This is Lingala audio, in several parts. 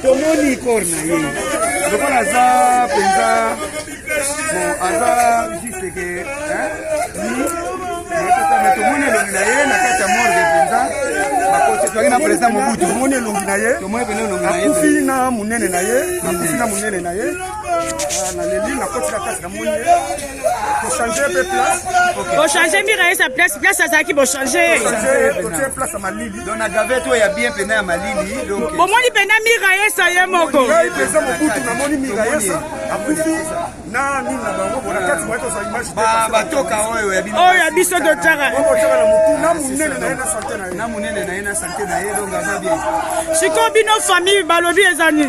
Tomoni corna ye. Lokola za penza. Bon, aza juste que tomoni longi na ye na kati ya morgue penza. Bakosi twaki na president Mobutu. Tomoni longi na ye. Tomoni pene longi na ye. Akufi na munene na ye. Akufi na munene na ye. Na leli na koti la kati na moni. Pour changer un peu place. Pour changer Miraye sa place. Place à ça qui va changer. Changer place à Malili. Donc na gaveto ya bien pene ya Malili. Donc bon moi ni pene Miraye sa ye moko. Oui, président Mobutu na moni Miraye sa. Akufi na nini na bango bona kati mwaito sa image. Ba toka oyo ya bino. Oh ya biso de tara. Na munene na ye na santé na ye. Na munene na ye na santé na ye donc aza bien. Siko bino famille balobi ezani.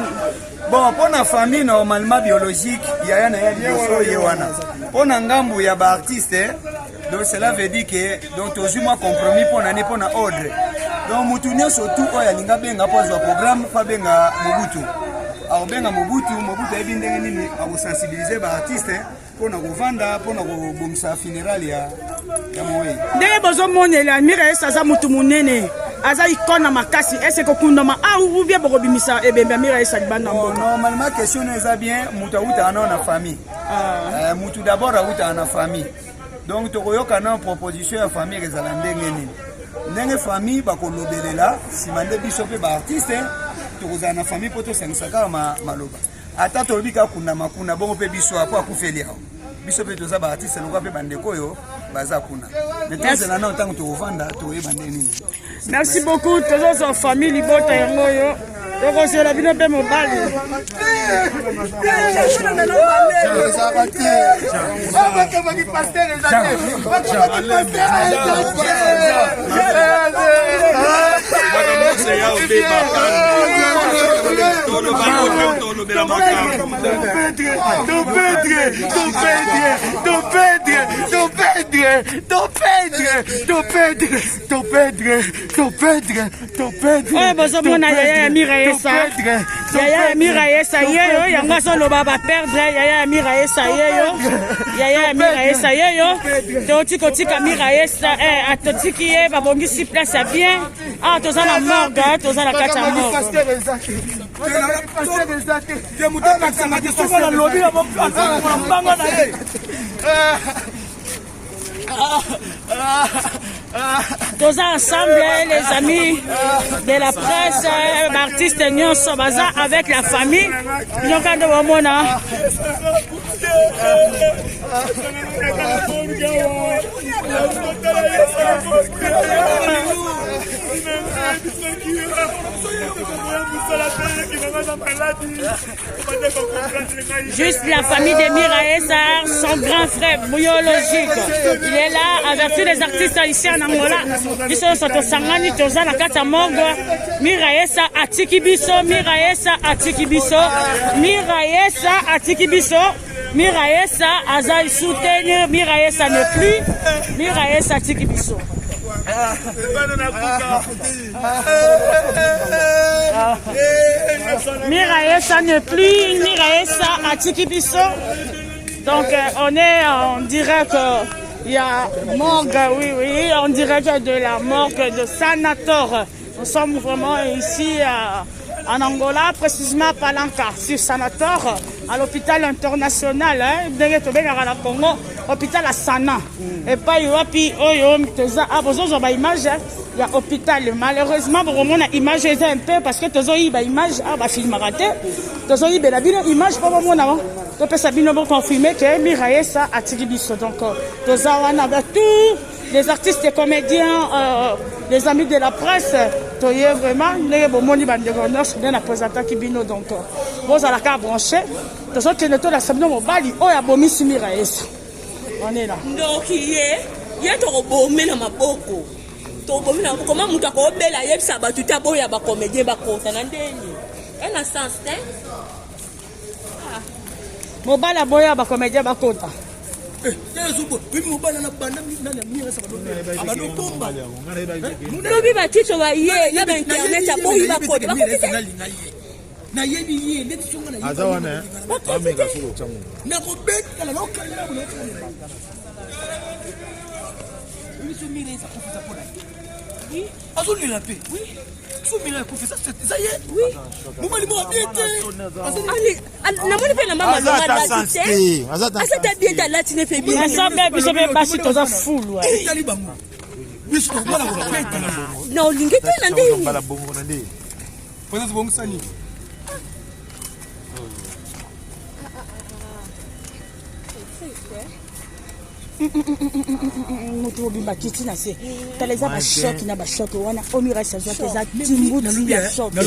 Bon, pour la famille normalement biologique, il y a un yewana. Pour la ngambu ya ba artiste, donc cela veut dire que donc toujours compromis pour l'année pour la ordre. Donc mutunyo surtout oya linga benga pour le programme fa benga Mobutu. Alors benga Mobutu ebindenge nini a sensibiliser ba artiste pour na kovanda pour na kobomisa funéral ya moye. Ndenge bozo monela Miraye sa mutu munene. Aza ikona makasi est-ce que kundama ou bien bokobimisa ebemba Miraye sa banda mbona. Normalement question est bien mutu uta na famille. Mutu d'abord uta na famille. Donc tokoyoka na proposition ya famille ezala ndenge nini. Ndenge famille bakolobelela simande biso pe ba artiste tokozala na famille poto sangisaka maloba. Ata tolobika kuna makuna bongo pe biso apo akufeli aho. Biso pe toza ba artiste lokwa pe bandeko yo baza kuna. Mais tozela na ntango tokovanda toyeba nini. Merci beaucoup tous en famille libota yango yo. Donc c'est la bino pe mobali. Yaya Miraye sa yeyo yanga solo baba perdre Yaya Miraye sa yeyo Yaya Miraye sa yeyo totiko tika Miraye sa atotiki ye babongisi place ya bien toza na morgue toza na kati ya morgue tous ensemble les amis de la presse, artistes nyonso baza avec la famille. Nyokande wamona. Juste la famille de Miraye Sarr, son grand frère biologique. Il est là avec tous les artistes ici en Angola. Ils sont sur Sangani, Toza, la Kata Mongo. Miraye Sarr, Atiki Biso, Miraye Sarr, Atiki Biso, Miraye Sarr, Atiki Biso. Miraye Sarr, Azaï soutenir, Miraye Sarr ne plus, Miraye Sarr, Atiki Biso. Miraye Sarr ne plus, Miraye Sarr, Atiki Biso. Donc on est en direct, il y a morgue, oui, en direct de la morgue de Sanator. Nous sommes vraiment ici en Angola, précisément à Palanca, sur Sanator, à l'hôpital international, à Congo, hôpital à Sana. Et pas il y a image, il y a hôpital. Malheureusement, pour on a image un peu parce que tu as une image, film raté. Tu as une image pour le moment. Tu peux confirmer que Miraye Sarr a tiré biso. Donc, tu as tous les artistes et comédiens, les amis de la presse. Tu as vraiment les bomoni bandegonors dans la présentation qui bino. Donc, vous allez la brancher. Tu as que tu as la sablon au bali. Oh, il y a bomi si Miraye Sarr. On est là. Donc, il y a un bomé dans ma boko. Comment tu as fait la yep ça va tout à boya ba comédien ba conta nandeni elle a sens té mobala boya ba comédien ba conta lobi ba titre ba ye na ba internet boya ba conta na yebi ye neti songa na azawana ameka solo chamu na ko beta la lokala na oui so mire ça profite pour là oui azuli la paix oui so mire ko fait ça y est oui moi li mo biete ali na moni pe na mama lo madate azata bien ta latine fe bien ensemble biso be basi toza full wa tali bango biso ko bala ko peta na olingete na ndeni bala bongo na ndeni pona bongo sani mutu obimba kiti na se tala eza bashoki na bashoki wana omira sazo eza timbuti ya shoki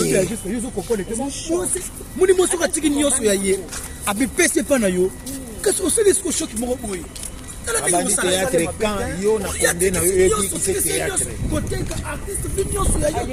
muni moso katiki nyonso ya ye abipesi epa na yo kasi osali esiko shoki moko boye abandi théâtre quand yo na konde na yo ekikise théâtre koteka artiste vi nyonso ya yo